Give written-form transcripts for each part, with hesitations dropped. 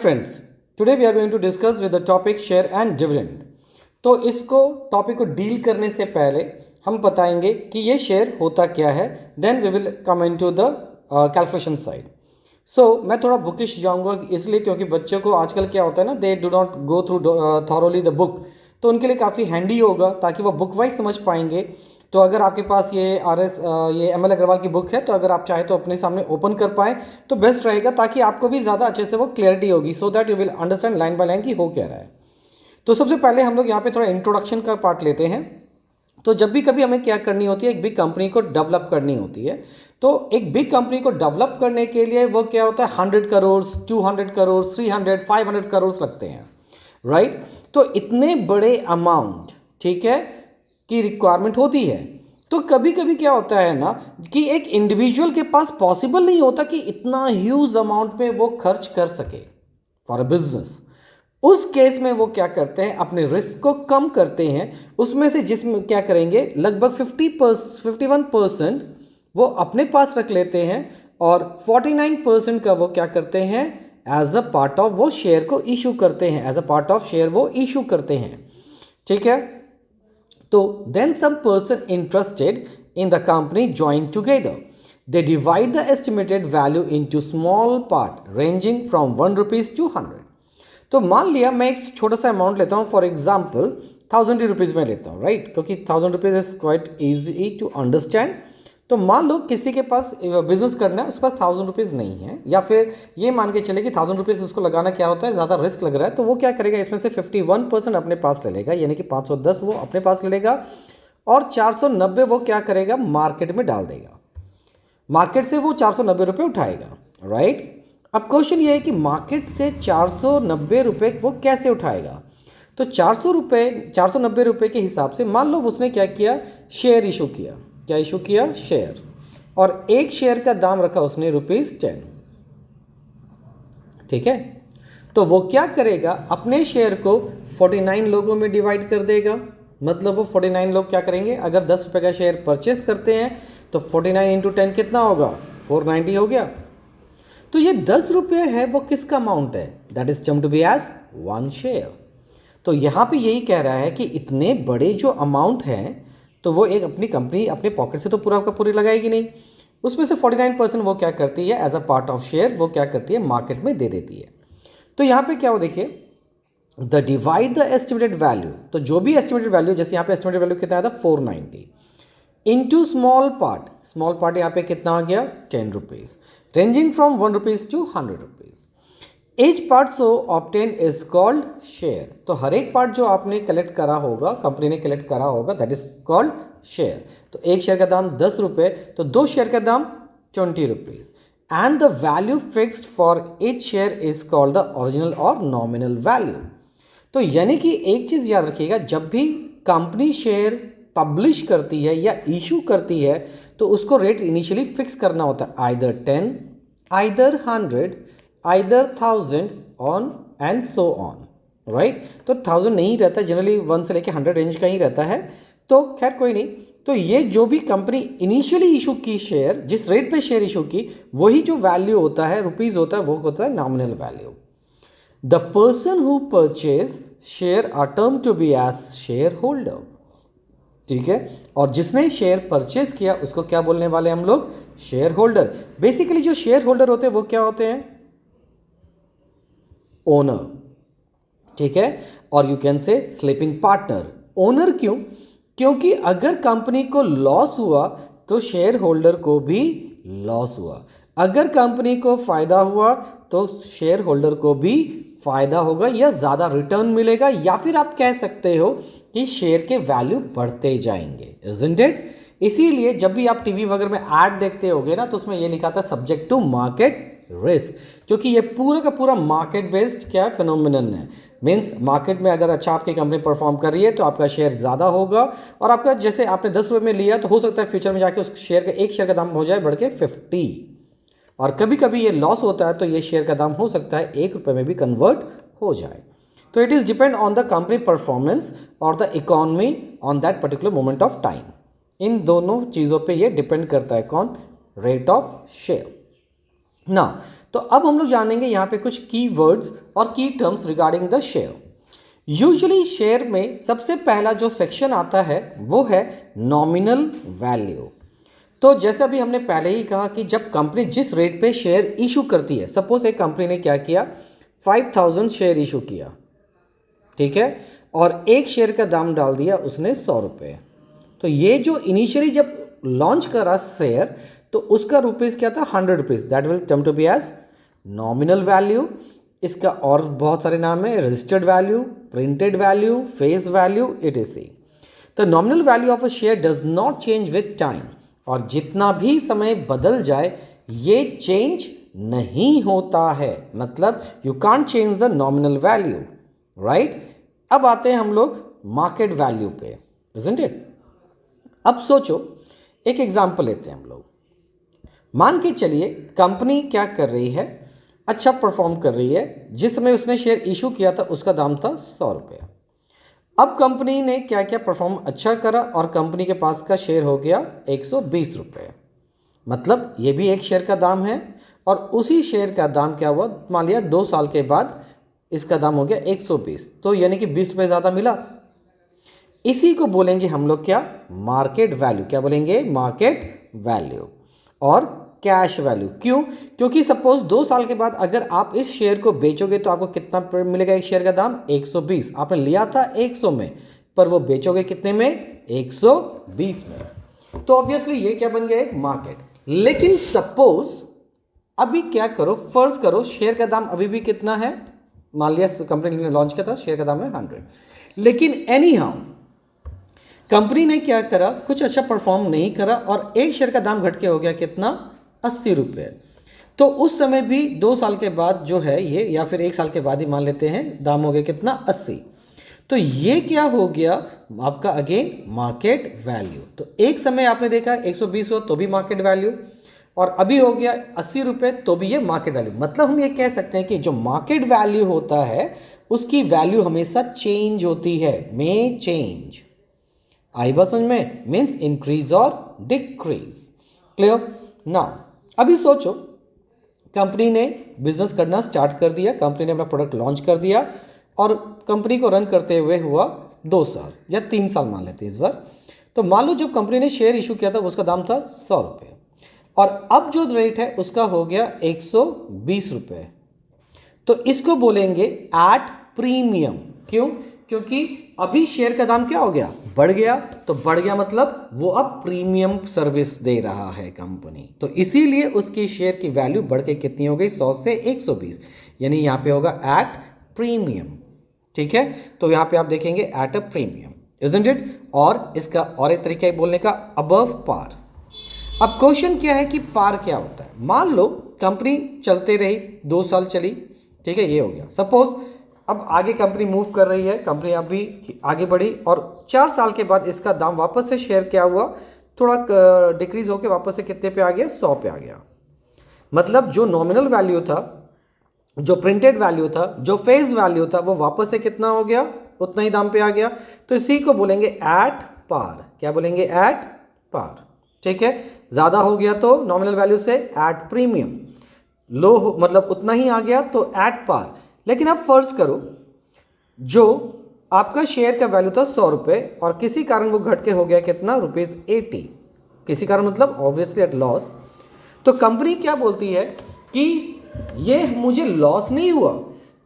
Friends, today we are going to discuss with the topic share and dividend. तो इसको topic को deal करने से पहले हम बताएंगे कि ये शेयर होता क्या है, then we will come into the calculation side. So मैं थोड़ा बुकिश जाऊंगा इसलिए क्योंकि बच्चों को आजकल क्या होता है ना, they do not go through thoroughly the book, तो उनके लिए काफ़ी हैंडी होगा ताकि वो बुक वाइज समझ पाएंगे. तो अगर आपके पास ये ये ML अग्रवाल की बुक है तो अगर आप चाहे तो अपने सामने ओपन कर पाएँ तो बेस्ट रहेगा, ताकि आपको भी ज़्यादा अच्छे से वो क्लियरिटी होगी, so that you will understand line by line की हो क्या रहा है. तो सबसे पहले हम लोग यहाँ पे थोड़ा इंट्रोडक्शन का पार्ट लेते हैं. तो जब भी कभी हमें क्या करनी होती है, एक बिग कंपनी को डेवलप करनी होती है, तो एक बिग कंपनी को डेवलप करने के लिए वो क्या होता है, 100 करोड़ 200 करोड़ 300 500 करोड़ लगते हैं, राइट. तो इतने बड़े अमाउंट, ठीक है, की रिक्वायरमेंट होती है. तो कभी कभी क्या होता है ना कि एक इंडिविजुअल के पास पॉसिबल नहीं होता कि इतना ह्यूज अमाउंट में वो खर्च कर सके फॉर अ बिजनेस. उस केस में वो क्या करते हैं, अपने रिस्क को कम करते हैं. उसमें से जिसमें क्या करेंगे, लगभग 51% वो अपने पास रख लेते हैं और 49% का वो क्या करते हैं, एज अ पार्ट ऑफ वो शेयर को इशू करते हैं, as a part of share वो इशू करते हैं, ठीक है. तो then some person interested in the company join together. They divide the estimated value into small part ranging from 1 rupees to 100. तो मान लिया मैं एक छोटा सा अमाउंट लेता हूँ, फॉर एग्जाम्पल 1000 रुपीज़ में लेता हूँ, राइट, क्योंकि 1000 rupees is quite easy to understand. तो मान लो किसी के पास बिजनेस करना है, उसके पास 1000 रुपीज़ नहीं है, या फिर ये मान के चले कि 1000 रुपीज़ उसको लगाना क्या होता है, ज़्यादा रिस्क लग रहा है. तो वो क्या करेगा, इसमें से 51% अपने पास ले लेगा, यानी कि 510 वो अपने पास ले लेगा और 490 वो क्या करेगा, मार्केट में डाल देगा. मार्केट से वो 490 रुपये उठाएगा, राइट. अब क्वेश्चन ये है कि मार्केट से 490 रुपये वो कैसे उठाएगा. तो 490 रुपये के हिसाब से मान लो उसने क्या किया, शेयर इशू किया. क्या इशू किया, शेयर. और एक शेयर का दाम रखा उसने ₹10, ठीक है. तो वो क्या करेगा, अपने शेयर को 49 लोगों में डिवाइड कर देगा. मतलब वो 49 लोग क्या करेंगे, अगर 10 रुपये का शेयर परचेस करते हैं तो 49 इंटू 10 कितना होगा, 490 हो गया. तो ये 10 रुपये है, वो किसका अमाउंट है, that is term to be as 1 share. तो यहाँ पे यही कह रहा है कि इतने बड़े जो अमाउंट हैं, तो वो एक अपनी कंपनी अपने पॉकेट से तो पूरा का पूरी लगाएगी नहीं. उसमें से 49% वो क्या करती है, as a part of share वो क्या करती है, मार्केट में दे देती है. तो यहाँ पे क्या हो, देखिए, the divide the estimated value. तो जो भी एस्टिमेटेड वैल्यू, जैसे यहाँ पे एस्टिमेटेड वैल्यू कितना आया था, 490, into small part. Small part यहाँ पे कितना आ गया, 10 rupees, ranging from 1 rupees to 100 rupees. Each part so obtain is called share. तो हर एक पार्ट जो आपने कलेक्ट करा होगा, कंपनी ने कलेक्ट करा होगा, दैट इज कॉल्ड शेयर. तो एक शेयर का दाम 10 रुपये, तो 2 शेयर का दाम 20 rupees. And the value fixed for each share is called the original और नॉमिनल वैल्यू. तो यानी कि एक चीज़ याद रखिएगा, जब भी कंपनी शेयर पब्लिश करती है या इशू करती है तो उसको रेट इनिशियली फिक्स करना होता है, either 10, either 100, either 1000 on and so on, right. तो 1000 नहीं रहता, जनरली 1 से लेके 100 रेंज का ही रहता है. तो खैर कोई नहीं. तो ये जो भी कंपनी इनिशियली इशू की शेयर, जिस रेट पे शेयर इशू की, वही जो वैल्यू होता है, रुपीज़ होता है, वो होता है nominal value. The person who purchase share are term to be as share holder, ठीक है. और जिसने शेयर परचेज किया उसको क्या बोलने वाले हम लोग, शेयर होल्डर. बेसिकली जो शेयर होल्डर होते हैं वो क्या होते हैं, ओनर, ठीक है. और यू कैन से स्लीपिंग पार्टनर. ओनर क्यों, क्योंकि अगर कंपनी को लॉस हुआ तो शेयर होल्डर को भी लॉस हुआ, अगर कंपनी को फायदा हुआ तो शेयर होल्डर को भी फायदा होगा या ज़्यादा रिटर्न मिलेगा, या फिर आप कह सकते हो कि शेयर के वैल्यू बढ़ते जाएंगे, इजंट इट. इसीलिए जब भी आप टीवी वगैरह में ऐड देखते होगे ना, तो उसमें ये लिखा था सब्जेक्ट टू मार्केट रिस्क, क्योंकि ये पूरा का पूरा मार्केट बेस्ड क्या फिनोमिनन है. मीन्स मार्केट में अगर अच्छा आपकी कंपनी परफॉर्म कर रही है तो आपका शेयर ज़्यादा होगा, और आपका जैसे आपने 10 रुपये में लिया तो हो सकता है फ्यूचर में जाके उस शेयर का एक शेयर का दाम हो जाए बढ़ के 50. और कभी कभी ये लॉस होता है तो ये शेयर का दाम हो सकता है 1 रुपये में भी कन्वर्ट हो जाए. तो it is depend on the company performance और the economy on that particular moment of time. इन दोनों चीज़ों पे ये डिपेंड करता है, कौन, रेट ऑफ शेयर. ना। तो अब हम लोग जानेंगे यहाँ पे कुछ की वर्ड्स और की terms regarding the share. Usually share में सबसे पहला जो सेक्शन आता है वो है नॉमिनल वैल्यू। तो जैसे अभी हमने पहले ही कहा कि जब कंपनी जिस रेट पे शेयर इशू करती है, सपोज एक कंपनी ने क्या किया, 5000 शेयर इशू किया, ठीक है, और एक शेयर का दाम डाल दिया उसने 100 रुपये। तो ये जो इनिशियली जब लॉन्च करा शेयर, तो उसका रुपीज़ क्या था, 100 rupees, that will term to be as nominal value. इसका और बहुत सारे नाम है, registered value, printed value, face value, etc। The nominal value of a share does not change with time, और जितना भी समय बदल जाए ये चेंज नहीं होता है, मतलब you can't change the nominal value, right. अब आते हैं हम लोग मार्केट वैल्यू पे, इजंट इट। अब सोचो, एक एग्जांपल लेते हैं हम लोग। मान के चलिए कंपनी क्या कर रही है, अच्छा परफॉर्म कर रही है। जिस समय उसने शेयर इशू किया था उसका दाम था 100 रुपये। अब कंपनी ने क्या क्या परफॉर्म अच्छा करा और कंपनी के पास का शेयर हो गया 120 रुपये। मतलब ये भी एक शेयर का दाम है, और उसी शेयर का दाम क्या हुआ, मान लिया 2 साल के बाद इसका दाम हो गया 120, तो यानी कि 20 रुपये ज़्यादा मिला। इसी को बोलेंगे हम लोग क्या, मार्केट वैल्यू। क्या बोलेंगे, मार्केट वैल्यू। और कैश वैल्यू, क्यों, क्योंकि सपोज 2 साल के बाद अगर आप इस शेयर को बेचोगे तो आपको कितना मिलेगा, एक शेयर का दाम 120। आपने लिया था 100 में, पर वो बेचोगे कितने में, 120 में। तो ऑब्वियसली ये क्या बन गया, एक मार्केट। लेकिन सपोज अभी क्या करो, फर्ज करो शेयर का दाम अभी भी कितना है, मान लिया कंपनी ने लॉन्च किया था, शेयर का दाम है 100, लेकिन एनी हाउ कंपनी ने क्या करा, कुछ अच्छा परफॉर्म नहीं करा और एक शेयर का दाम घट के हो गया कितना, 80 रुपये। तो उस समय भी 2 साल के बाद जो है ये, या फिर 1 साल के बाद ही मान लेते हैं, दाम हो गया कितना, 80। तो ये क्या हो गया आपका, अगेन मार्केट वैल्यू। तो एक समय आपने देखा 120 हुआ तो भी मार्केट वैल्यू, और अभी हो गया 80 रुपये तो भी ये मार्केट वैल्यू। मतलब हम ये कह सकते हैं कि जो मार्केट वैल्यू होता है उसकी वैल्यू हमेशा चेंज होती है, मे चेंज। आई बात समझ में, मीन्स इंक्रीज और डिक्रीज। क्लियर। नाउ अभी सोचो कंपनी ने बिजनेस करना स्टार्ट कर दिया, कंपनी ने अपना प्रोडक्ट लॉन्च कर दिया, और कंपनी को रन करते हुए हुआ 2 साल या 3 साल मान लेते हैं इस बार। तो मान लो जब कंपनी ने शेयर इशू किया था उसका दाम था 100 रुपये, और अब जो रेट है उसका हो गया 120 रुपये। तो इसको बोलेंगे एट प्रीमियम। क्यों, क्योंकि अभी शेयर का दाम क्या हो गया, बढ़ गया। तो बढ़ गया मतलब वो अब प्रीमियम सर्विस दे रहा है कंपनी, तो इसीलिए उसकी शेयर की वैल्यू बढ़ के कितनी हो गई, 100 से 120, यानी यहाँ पे होगा एट प्रीमियम। ठीक है, तो यहाँ पे आप देखेंगे at a premium, isn't it. और इसका और एक तरीका है बोलने का, अबव पार। अब क्वेश्चन क्या है कि पार क्या होता है। मान लो कंपनी चलते रही, 2 साल चली, ठीक है, ये हो गया। सपोज अब आगे कंपनी मूव कर रही है, कंपनी अभी आगे बढ़ी और 4 साल के बाद इसका दाम वापस से शेयर क्या हुआ, थोड़ा डिक्रीज होकर वापस से कितने पे आ गया, 100 पे आ गया। मतलब जो नॉमिनल वैल्यू था, जो प्रिंटेड वैल्यू था, जो फेस वैल्यू था, वो वापस से कितना हो गया, उतना ही दाम पे आ गया। तो इसी को बोलेंगे एट पार। क्या बोलेंगे, एट पार। ठीक है, ज़्यादा हो गया तो नॉमिनल वैल्यू से एट प्रीमियम, लो मतलब उतना ही आ गया तो एट पार। लेकिन अब फर्ज करो जो आपका शेयर का वैल्यू था 100 रुपये और किसी कारण वो घट के हो गया कितना, ₹80। किसी कारण मतलब ऑब्वियसली एट लॉस। तो कंपनी क्या बोलती है कि ये मुझे लॉस नहीं हुआ,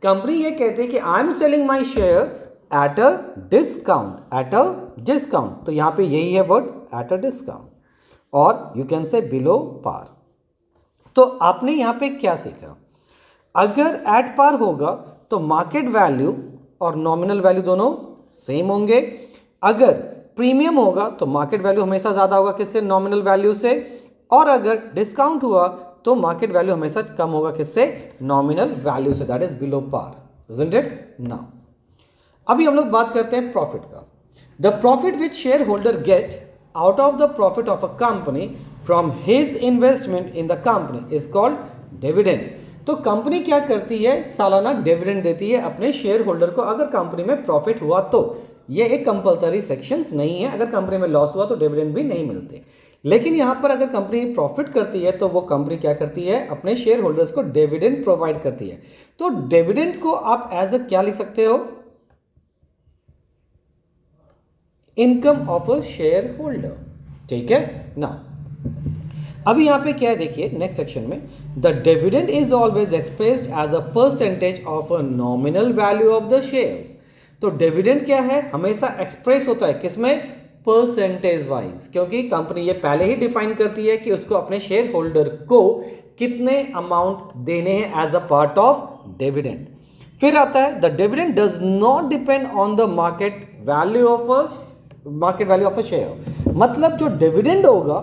कंपनी ये कहती है कि I am selling my share at a discount, at a discount. तो यहाँ पे यही है वर्ड, एट अ डिस्काउंट, और you can say below par. तो आपने यहाँ पे क्या सीखा, अगर एट पार होगा तो मार्केट वैल्यू और नॉमिनल वैल्यू दोनों सेम होंगे। अगर प्रीमियम होगा तो मार्केट वैल्यू हमेशा ज़्यादा होगा किससे, नॉमिनल वैल्यू से। और अगर डिस्काउंट हुआ तो मार्केट वैल्यू हमेशा कम होगा किससे, नॉमिनल वैल्यू से, that is below par, isn't it now. नाउ अभी हम लोग बात करते हैं प्रॉफिट का। The profit which share holder get out of the profit of a company from his investment in the company is called dividend। तो कंपनी क्या करती है, सालाना डिविडेंड देती है अपने शेयर होल्डर को अगर कंपनी में प्रॉफिट हुआ तो। ये एक कंपलसरी सेक्शंस नहीं है, अगर कंपनी में लॉस हुआ तो डिविडेंड भी नहीं मिलते। लेकिन यहाँ पर अगर कंपनी प्रॉफिट करती है तो वो कंपनी क्या करती है, अपने शेयर होल्डर्स को डिविडेंड प्रोवाइड करती है। तो डिविडेंड को आप एज अ क्या लिख सकते हो, income of a share holder. ठीक है ना। अभी यहां पे क्या है देखिए नेक्स्ट सेक्शन में, the dividend is always expressed as a percentage of a nominal value of the shares. तो डिविडेंड क्या है, हमेशा एक्सप्रेस होता है किसमें, परसेंटेज वाइज, क्योंकि कंपनी ये पहले ही डिफाइन करती है कि उसको अपने शेयर होल्डर को कितने अमाउंट देने हैं as a part of dividend. फिर आता है the dividend does not depend on the market value of a share. मतलब जो डिविडेंड होगा,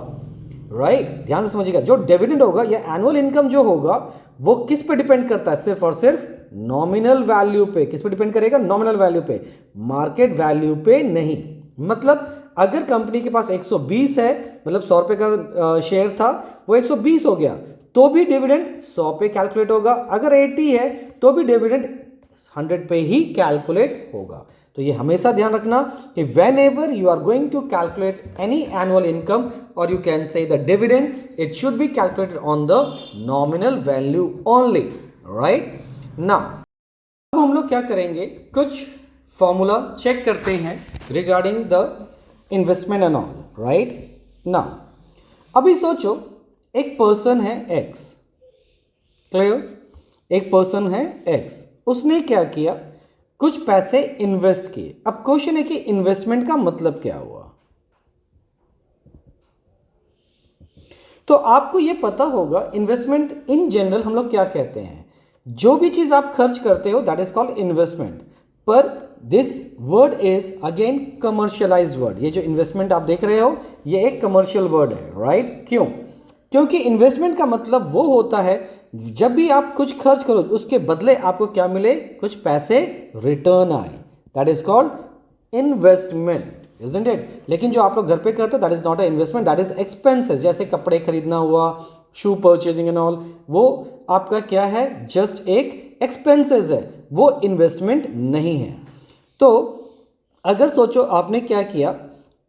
राइट, ध्यान से समझिएगा, जो डिविडेंड होगा या एनुअल इनकम जो होगा वो किस पे डिपेंड करता है, सिर्फ और सिर्फ नॉमिनल वैल्यू पे। किस पे डिपेंड करेगा, नॉमिनल वैल्यू पे, मार्केट वैल्यू पे नहीं। मतलब अगर कंपनी के पास 120 है, मतलब 100 रुपए का शेयर था, वो 120 हो गया, तो भी डिविडेंड 100 पे कैलकुलेट होगा। अगर 80 है तो भी डिविडेंड 100 पे ही कैलकुलेट होगा। तो ये हमेशा ध्यान रखना कि whenever you are going to calculate any annual income और you can say the dividend, it should be calculated on the nominal value only, right ना। अब हम लोग क्या करेंगे, कुछ फॉर्मूला चेक करते हैं regarding the investment and all, right ना। अभी सोचो एक पर्सन है एक्स, क्लियर, एक पर्सन है एक्स, उसने क्या किया, कुछ पैसे इन्वेस्ट किए। अब क्वेश्चन है कि इन्वेस्टमेंट का मतलब क्या हुआ। तो आपको यह पता होगा इन्वेस्टमेंट इन जनरल हम लोग क्या कहते हैं, जो भी चीज आप खर्च करते हो दैट इज कॉल्ड इन्वेस्टमेंट। पर this word is again commercialised word. ये जो इन्वेस्टमेंट आप देख रहे हो ये एक कमर्शियल वर्ड है, राइट। क्यों, क्योंकि इन्वेस्टमेंट का मतलब वो होता है जब भी आप कुछ खर्च करो उसके बदले आपको क्या मिले, कुछ पैसे रिटर्न आए, that is called investment, isn't it. लेकिन जो आप लोग घर पे करते हो that is not a investment, that is expenses. जैसे कपड़े खरीदना हुआ, शू परचेजिंग एंड ऑल, वो आपका क्या है, जस्ट एक एक्सपेंसेस है, वो इन्वेस्टमेंट नहीं है। तो अगर सोचो आपने क्या किया,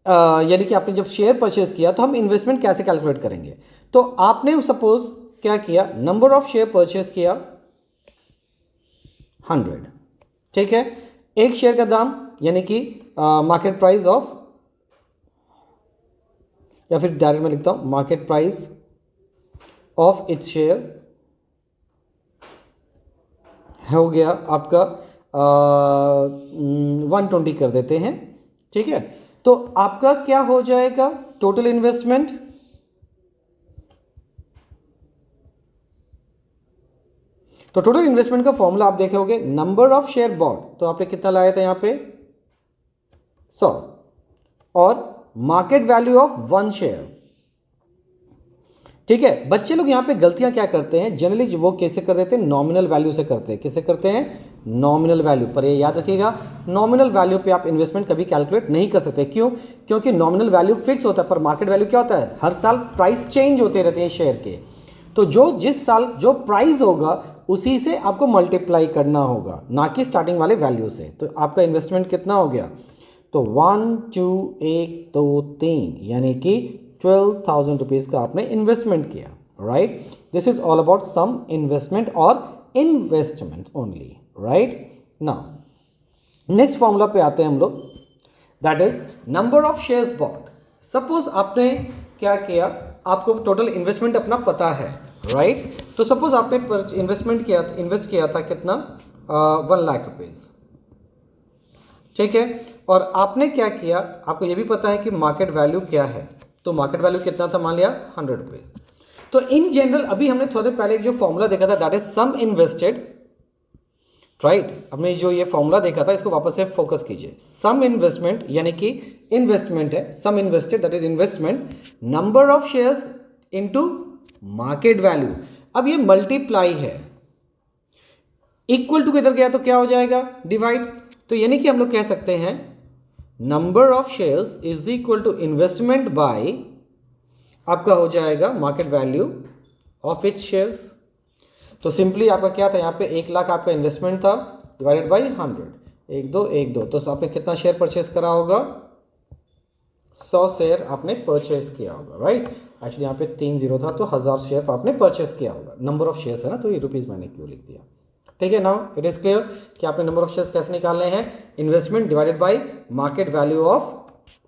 यानी कि आपने जब शेयर परचेज किया तो हम इन्वेस्टमेंट कैसे कैलकुलेट करेंगे। तो आपने सपोज क्या किया, नंबर ऑफ शेयर परचेज किया 100, ठीक है। एक शेयर का दाम यानी कि मार्केट प्राइस ऑफ, या फिर डायरेक्ट में लिखता हूं market price of its share हो गया आपका 120 कर देते हैं, ठीक है। तो आपका क्या हो जाएगा टोटल इन्वेस्टमेंट, तो टोटल इन्वेस्टमेंट का फॉर्मूला आप देखे होगे, नंबर ऑफ शेयर बॉट, तो आपने कितना लाया था यहां पे 100, और मार्केट वैल्यू ऑफ 1 शेयर, ठीक है। बच्चे लोग यहां पे गलतियां क्या करते हैं, जनरली वो कैसे कर देते हैं, नॉमिनल वैल्यू से करते हैं। किससे करते हैं, नॉमिनल वैल्यू। पर ये याद रखिएगा नॉमिनल वैल्यू पे आप इन्वेस्टमेंट कभी कैलकुलेट नहीं कर सकते। क्यों, क्योंकि नॉमिनल वैल्यू फिक्स होता है, पर मार्केट वैल्यू क्या होता है, हर साल प्राइस चेंज होते रहते हैं शेयर के। तो जो जिस साल जो प्राइस होगा उसी से आपको मल्टीप्लाई करना होगा, ना कि स्टार्टिंग वाले वैल्यू से। तो आपका इन्वेस्टमेंट कितना हो गया, तो 1 2 1 2 3 यानी कि 12,000 रुपीज़ का आपने इन्वेस्टमेंट किया, right. This is all about sum investment और investment only, right. Now next formula पे आते हैं हम लोग, that is number of shares bought. Suppose आपने क्या किया, आपको टोटल इन्वेस्टमेंट अपना पता है, राइट। तो सपोज आपने इन्वेस्ट किया था कितना, 1 लाख रुपीज़, ठीक है। और आपने क्या किया, आपको ये भी पता है कि मार्केट वैल्यू क्या है, तो मार्केट वैल्यू कितना था, मान लिया 100 रुपीज़। तो इन जनरल अभी हमने थोड़ी देर पहले जो फॉर्मूला देखा था that is sum invested, right. हमने जो ये फॉर्मूला देखा था इसको वापस से फोकस कीजिए। सम इन्वेस्टमेंट यानी कि इन्वेस्टमेंट है, sum invested that is investment, number of shares into market value. अब ये मल्टीप्लाई है, इक्वल टू किधर गया तो क्या हो जाएगा, डिवाइड। तो यानी कि हम लोग कह सकते हैं number of shares is equal to investment by, आपका हो जाएगा market value of its shares. तो सिंपली आपका क्या था, यहाँ पे 1 लाख आपका इन्वेस्टमेंट था, डिवाइडेड बाय 100, 1 2 1 2, तो आपने कितना शेयर परचेस करा होगा, 100 शेयर आपने परचेज किया होगा, राइट। एक्चुअली यहाँ पे 3 0 था, तो 1000 शेयर आपने परचेज किया होगा। नंबर ऑफ शेयर्स है ना, तो ये रुपीज़ मैंने क्यों लिख दिया। ठीक है, नाउ इट इज क्लियर कि आपने नंबर ऑफ शेयर्स कैसे निकालने हैं। Investment divided by market value of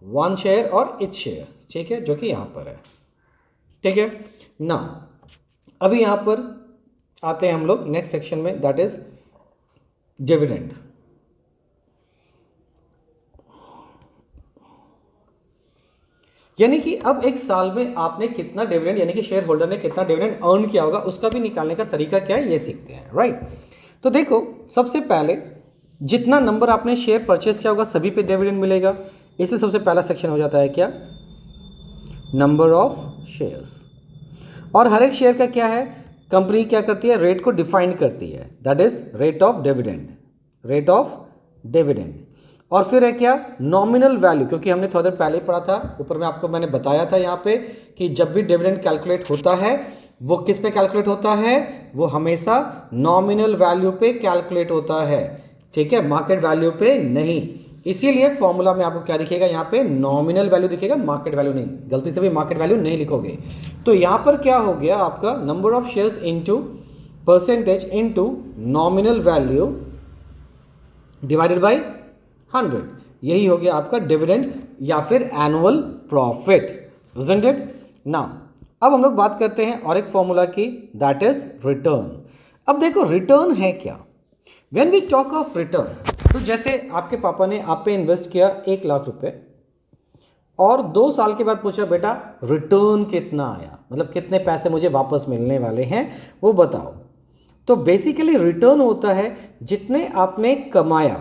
one share और इच शेयर, ठीक है, जो कि यहाँ पर है। ठीक है, नाउ अभी यहाँ पर आते हैं हम लोग नेक्स्ट सेक्शन में, दैट इज डिविडेंड। यानी कि अब एक साल में आपने कितना डिविडेंड, यानी कि शेयर होल्डर ने कितना डिविडेंड अर्न किया होगा, उसका भी निकालने का तरीका क्या है ये सीखते हैं, राइट। तो देखो, सबसे पहले जितना नंबर आपने शेयर परचेज किया होगा सभी पे डिविडेंड मिलेगा, इसलिए सबसे पहला सेक्शन हो जाता है क्या, नंबर ऑफ शेयर्स। और हर एक शेयर का क्या है, कंपनी क्या करती है, रेट को डिफाइन करती है, that is rate of dividend, rate of dividend. और फिर है क्या, नॉमिनल वैल्यू, क्योंकि हमने थोड़ा देर पहले ही पढ़ा था, ऊपर में आपको मैंने बताया था यहाँ पे कि जब भी डिविडेंड कैलकुलेट होता है वो किस पे कैलकुलेट होता है, वो हमेशा नॉमिनल वैल्यू पे कैलकुलेट होता है, ठीक है, मार्केट वैल्यू पे नहीं। इसीलिए फॉर्मूला में आपको क्या दिखेगा, यहाँ पे नॉमिनल वैल्यू दिखेगा, मार्केट वैल्यू नहीं। गलती से भी मार्केट वैल्यू नहीं लिखोगे। तो यहाँ पर क्या हो गया आपका, number of shares into percentage into nominal value divided by 100, यही हो गया आपका डिविडेंड या फिर annual profit, isn't now. Now अब हम लोग बात करते हैं और एक फॉर्मूला की, दैट इज रिटर्न। अब देखो रिटर्न है क्या, when we talk of return, तो जैसे आपके पापा ने आप पे इन्वेस्ट किया 1 लाख रुपए और 2 साल के बाद पूछा बेटा रिटर्न कितना आया, मतलब कितने पैसे मुझे वापस मिलने वाले हैं वो बताओ। तो बेसिकली रिटर्न होता है जितने आपने कमाया,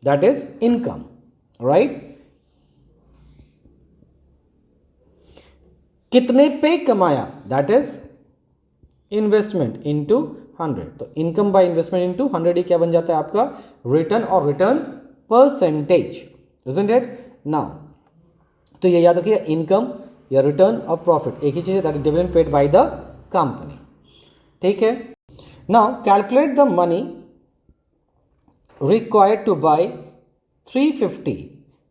दैट इज इनकम, राइट। कितने पे कमाया, दैट इज इन्वेस्टमेंट इनटू 100। तो इनकम बाय इन्वेस्टमेंट इनटू 100 ही क्या बन जाता है आपका रिटर्न, और return percentage, isn't now. Now तो ये याद रखिए, इनकम या रिटर्न और प्रॉफिट एक ही चीज है, that is dividend paid by the company, ठीक है। Now calculate the money required to buy 350।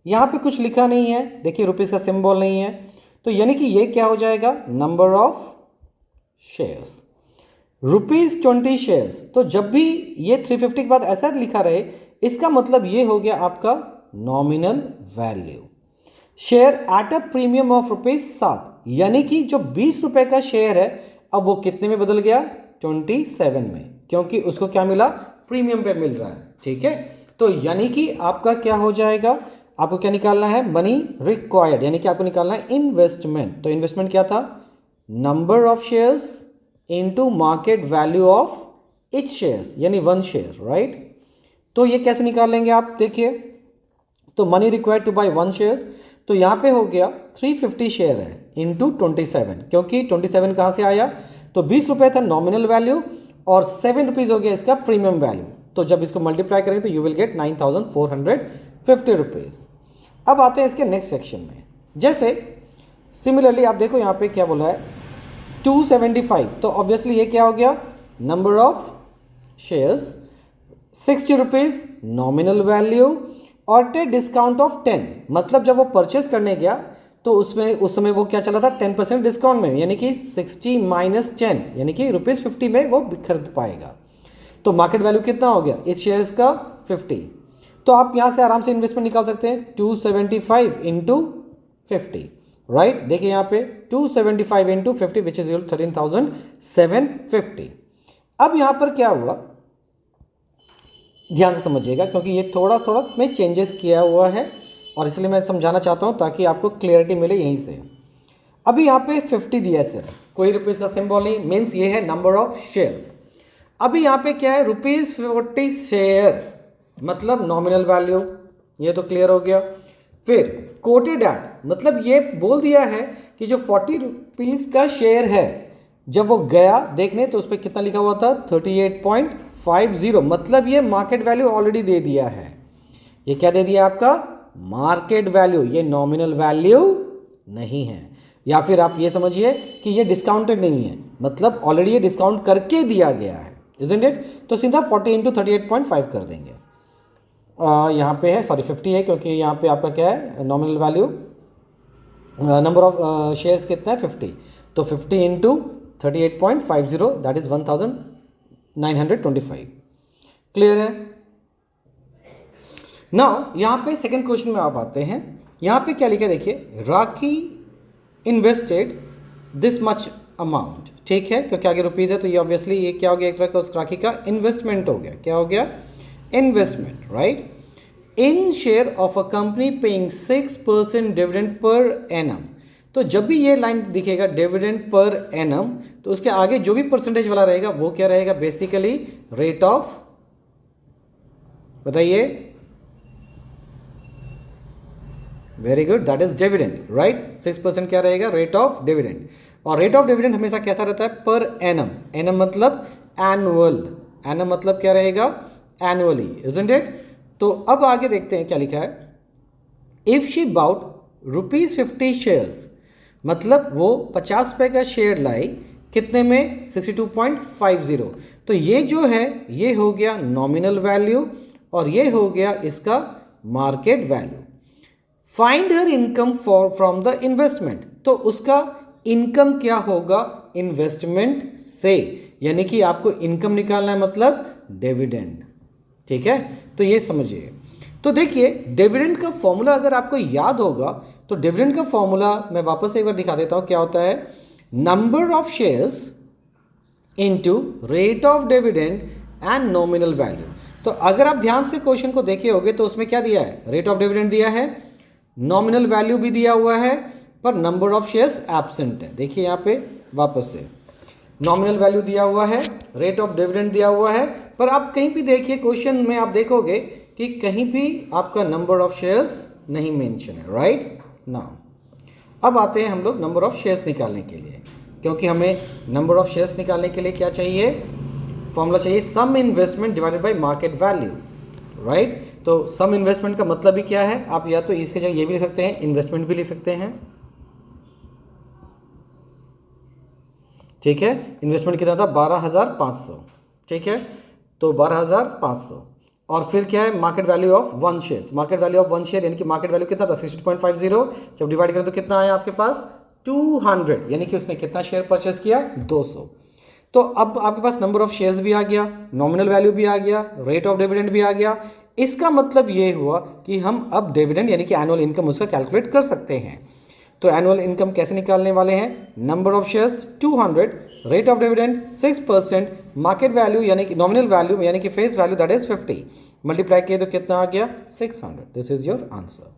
यहां पे कुछ लिखा नहीं है, देखिए रुपीस का सिंबल नहीं है, तो यानी कि ये क्या हो जाएगा, नंबर ऑफ शेयर्स, ₹20 शेयर्स। तो जब भी ये 350 के बाद ऐसा लिखा रहे, इसका मतलब ये हो गया आपका nominal value. Share at a premium of ₹7, यानी कि जो 20 रुपए का शेयर है अब वो कितने में बदल गया, 27 में, क्योंकि उसको क्या मिला, प्रीमियम पे मिल रहा है, ठीक है। तो यानी कि आपका क्या हो जाएगा, आपको क्या निकालना है, मनी रिक्वायर्ड, यानी कि आपको निकालना है इन्वेस्टमेंट। तो इन्वेस्टमेंट क्या था, number of shares into market value of each share, यानी 1 शेयर, राइट। तो ये कैसे निकाल लेंगे आप, देखिए, तो money required to buy 1 share, तो यहां पे हो गया 350 शेयर है इनटू 27, क्योंकि 27 कहां से आया, तो 20 रुपए था नॉमिनल वैल्यू और 7 रुपीज हो गया इसका प्रीमियम वैल्यू। तो जब इसको मल्टीप्लाई करेंगे तो यू विल गेट 9450 रुपीज। अब आते हैं इसके नेक्स्ट सेक्शन में, जैसे सिमिलरली आप देखो यहाँ पे क्या बोला है 275, तो ऑब्वियसली ये क्या हो गया, number of shares 60 rupees nominal value और टे डिस्काउंट ऑफ 10, मतलब जब वो परचेज करने गया तो उसमें उस समय वो क्या चला था, 10% डिस्काउंट में, यानी कि 60 माइनस 10, यानी कि ₹50 में वो खरीद पाएगा। तो मार्केट वैल्यू कितना हो गया इस शेयर्स का, 50। तो आप यहां से आराम से इन्वेस्टमेंट निकाल सकते हैं, 275 इंटू 50, राइट। देखिए यहाँ पे 275 इंटू 50 विच इज 13,750। अब यहां पर क्या हुआ, ध्यान से समझिएगा, क्योंकि ये थोड़ा थोड़ा में चेंजेस किया हुआ है और इसलिए मैं समझाना चाहता हूं ताकि आपको क्लियरिटी मिले यहीं से। अभी यहाँ पे 50 दिया है सर, कोई रुपीज का सिंबल नहीं, मीन्स ये है नंबर ऑफ शेयर्स। अभी यहाँ पे क्या है, ₹40 शेयर, मतलब नॉमिनल वैल्यू, ये तो क्लियर हो गया। फिर कोटेड एट, मतलब ये बोल दिया है कि जो ₹40 का शेयर है जब वो गया देखने तो उस पर कितना लिखा हुआ था, 38.50, मतलब ये मार्केट वैल्यू ऑलरेडी दे दिया है। ये क्या दे दिया आपका, मार्केट वैल्यू, ये नॉमिनल वैल्यू नहीं है। या फिर आप ये समझिए कि ये डिस्काउंटेड नहीं है, मतलब ऑलरेडी ये डिस्काउंट करके दिया गया है, इजंट इट। तो सीधा 40 इंटू 38.5 कर देंगे। यहाँ पे है, सॉरी 50 है, क्योंकि यहाँ पे आपका क्या है nominal value number of shares कितना है 50, तो 50 इंटू 38.50 दैट इज 1925। क्लियर है। नाउ यहाँ पे सेकंड क्वेश्चन में आप आते हैं। यहाँ पे क्या लिखा है देखिए, राखी इन्वेस्टेड दिस मच अमाउंट, ठीक है, क्योंकि आगे रुपीज़ है तो ये ऑब्वियसली ये क्या हो गया, एक तरह का उस राखी का इन्वेस्टमेंट हो गया। क्या हो गया, investment, right. In share of a company paying 6% dividend per annum. तो जब भी ये लाइन दिखेगा डिविडेंड पर एनम, तो उसके आगे जो भी परसेंटेज वाला रहेगा वो क्या रहेगा, बेसिकली रेट ऑफ, बताइए, very good, that is dividend, right. 6% क्या रहेगा, रेट ऑफ डिविडेंड। और रेट ऑफ डिविडेंड हमेशा कैसा रहता है, पर एनम। एनम मतलब एनुअल, एनम मतलब क्या रहेगा, एनुअली, इजंट इट। तो अब आगे देखते हैं क्या लिखा है। इफ शी बाउट ₹50 शेयर्स, मतलब वो 50 रुपये का शेयर लाई, कितने में, 62.50। तो ये जो है ये हो गया नॉमिनल वैल्यू और ये हो गया इसका market value. Find her income for from the investment, तो उसका इनकम क्या होगा इन्वेस्टमेंट से, यानी कि आपको इनकम निकालना है, मतलब डिविडेंड, ठीक है। तो ये समझिए। तो देखिए डिविडेंड का फॉर्मूला अगर आपको याद होगा तो डिविडेंड का फॉर्मूला मैं वापस एक बार दिखा देता हूं, क्या होता है, number of shares into rate of dividend and nominal value. तो अगर आप ध्यान से क्वेश्चन को देखे होगे तो उसमें क्या दिया है, रेट ऑफ डिविडेंड दिया है, नॉमिनल वैल्यू भी दिया हुआ है, पर नंबर ऑफ शेयर्स एब्सेंट है। देखिए यहाँ पे वापस से नॉमिनल वैल्यू दिया हुआ है, रेट ऑफ डिविडेंड दिया हुआ है, पर आप कहीं भी देखिए क्वेश्चन में आप देखोगे कि कहीं भी आपका नंबर ऑफ शेयर्स नहीं मेंशन है, राइट। नाउ अब आते हैं हम लोग नंबर ऑफ शेयर्स निकालने के लिए, क्योंकि हमें नंबर ऑफ शेयर्स निकालने के लिए क्या चाहिए, फॉर्मूला चाहिए, sum investment divided by market value, right. तो सम इन्वेस्टमेंट का मतलब ही क्या है, आप या तो इसके जगह ये भी लिख सकते हैं, इन्वेस्टमेंट भी लिख सकते हैं, ठीक है। इन्वेस्टमेंट कितना था, 12,500, ठीक है, तो 12,500। और फिर क्या है, market value of one share, market value of one share यानी कि मार्केट वैल्यू कितना था 60.50, जब डिवाइड करें तो कितना आया आपके पास 200, यानी कि उसने कितना शेयर परचेस किया, 200। तो अब आपके पास नंबर ऑफ शेयर्स भी आ गया, नॉमिनल वैल्यू भी आ गया, रेट ऑफ डिविडेंड भी आ गया। इसका मतलब ये हुआ कि हम अब डिविडेंड यानी कि एनुअल इनकम उसका कैलकुलेट कर सकते हैं। तो एनुअल इनकम कैसे निकालने वाले हैं, number of shares 200, rate of dividend 6%, market value यानी कि नॉमिनल वैल्यू यानी कि face value that is 50, multiply किए तो कितना आ गया 600। This is your answer.